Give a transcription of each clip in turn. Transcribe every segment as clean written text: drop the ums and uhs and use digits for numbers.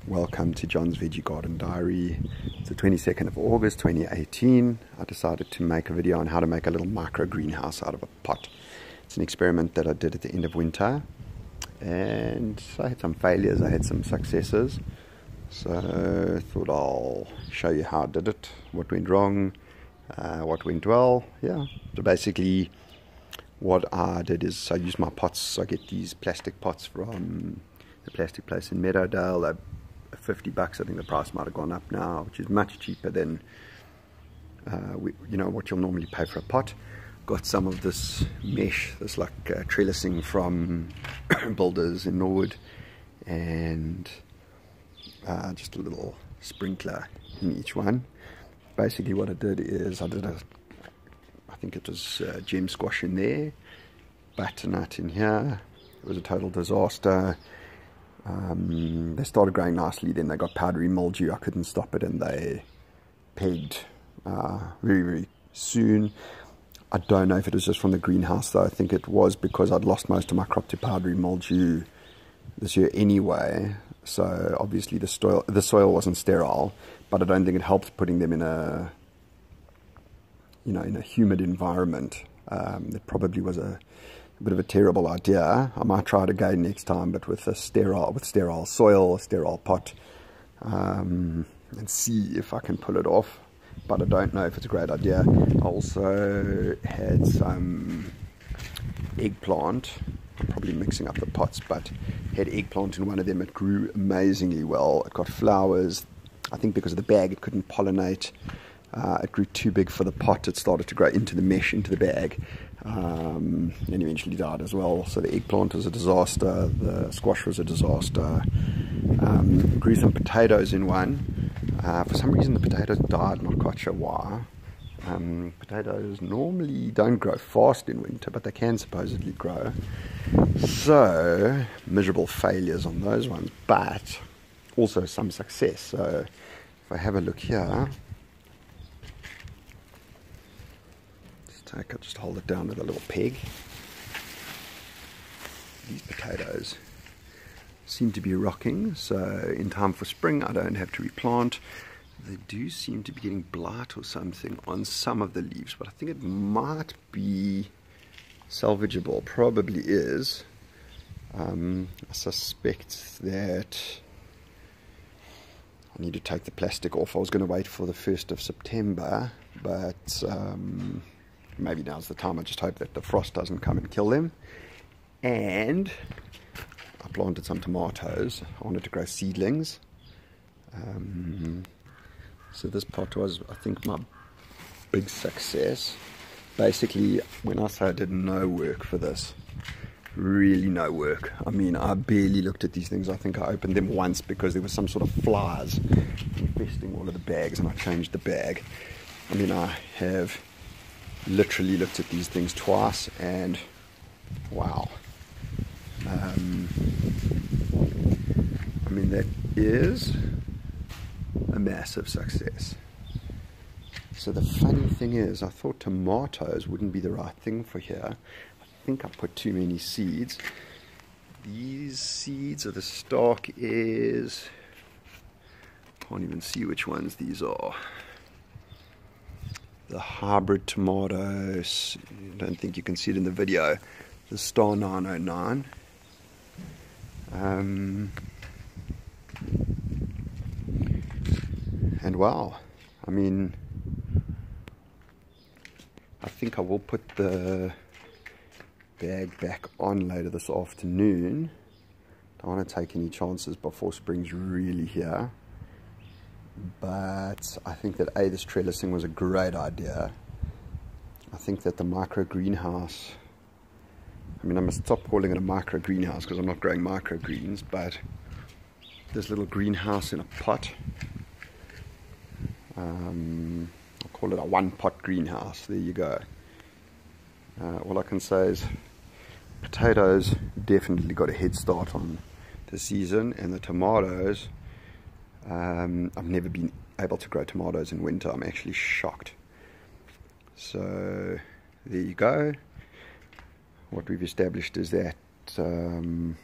Welcome to John's Veggie Garden Diary. It's the 22nd of August 2018. I decided to make a video on how to make a little micro greenhouse out of a pot. It's an experiment that I did at the end of winter, and I had some failures, I had some successes. So I thought I'll show you how I did it, what went wrong, what went well. Yeah, so basically what I did is I used my pots. I get these plastic pots from the plastic place in Meadowdale. They're $50. I think the price might have gone up now, which is much cheaper than what you'll normally pay for a pot. Got some of this mesh, this like trellising from builders in Norwood, and just a little sprinkler in each one. Basically what I did is I think it was gem squash in there, butternut in here. It was a total disaster. They started growing nicely, then they got powdery mildew. I couldn't stop it, and they pegged very, very soon. I don't know if it was just from the greenhouse though. I think it was because I'd lost most of my crop to powdery mildew this year anyway. So obviously the soil wasn't sterile, but I don't think it helped putting them in a in a humid environment. It probably was a bit of a terrible idea. I might try it again next time, but with sterile soil, a sterile pot, and see if I can pull it off. But I don't know if it's a great idea. I also had some eggplant. I'm probably mixing up the pots, but had eggplant in one of them. It grew amazingly well. It got flowers. I think because of the bag it couldn't pollinate. It grew too big for the pot. It started to grow into the mesh, into the bag, and eventually died as well. So the eggplant was a disaster. The squash was a disaster. Grew some potatoes in one. For some reason the potatoes died, not quite sure why. Potatoes normally don't grow fast in winter, but they can supposedly grow. So miserable failures on those ones, but also some success. So if I have a look here, I just hold it down with a little peg. These potatoes seem to be rocking, so in time for spring I don't have to replant. They do seem to be getting blight or something on some of the leaves, but I think it might be salvageable. Probably is. I suspect that I need to take the plastic off. I was going to wait for the 1st of September, but maybe now's the time. I just hope that the frost doesn't come and kill them. And I planted some tomatoes. I wanted to grow seedlings. So this pot was, I think, my big success. Basically, when I say I did no work for this, really no work. I mean, I barely looked at these things. I think I opened them once because there was some sort of flies infesting all of the bags, and I changed the bag. I mean, I have literally looked at these things twice, and wow. I mean, that is a massive success. So the funny thing is, I thought tomatoes wouldn't be the right thing for here. I think I put too many seeds. These seeds are the stock is, can't even see which ones these are. The hybrid tomatoes, I don't think you can see it in the video, the Star 909. And wow, I mean, I think I will put the bag back on later this afternoon. Don't want to take any chances before spring's really here. But I think that this trellising was a great idea. I think that the micro greenhouse, I mean, I must stop calling it a micro greenhouse because I'm not growing microgreens, but this little greenhouse in a pot, I'll call it a one-pot greenhouse. There you go. All I can say is potatoes definitely got a head start on the season, and the tomatoes, I've never been able to grow tomatoes in winter. I'm actually shocked. So there you go. What we've established is that some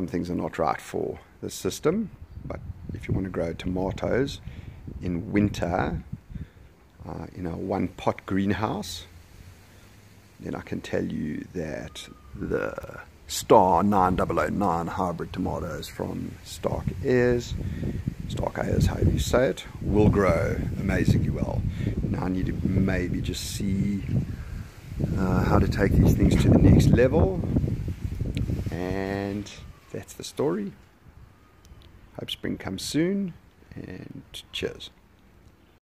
things are not right for this system, but if you want to grow tomatoes in winter in a 1-pot greenhouse, then I can tell you that the Star 9009 hybrid tomatoes from Stark Ayres, however you say it, will grow amazingly well. Now I need to maybe just see how to take these things to the next level, and that's the story. Hope spring comes soon, and cheers.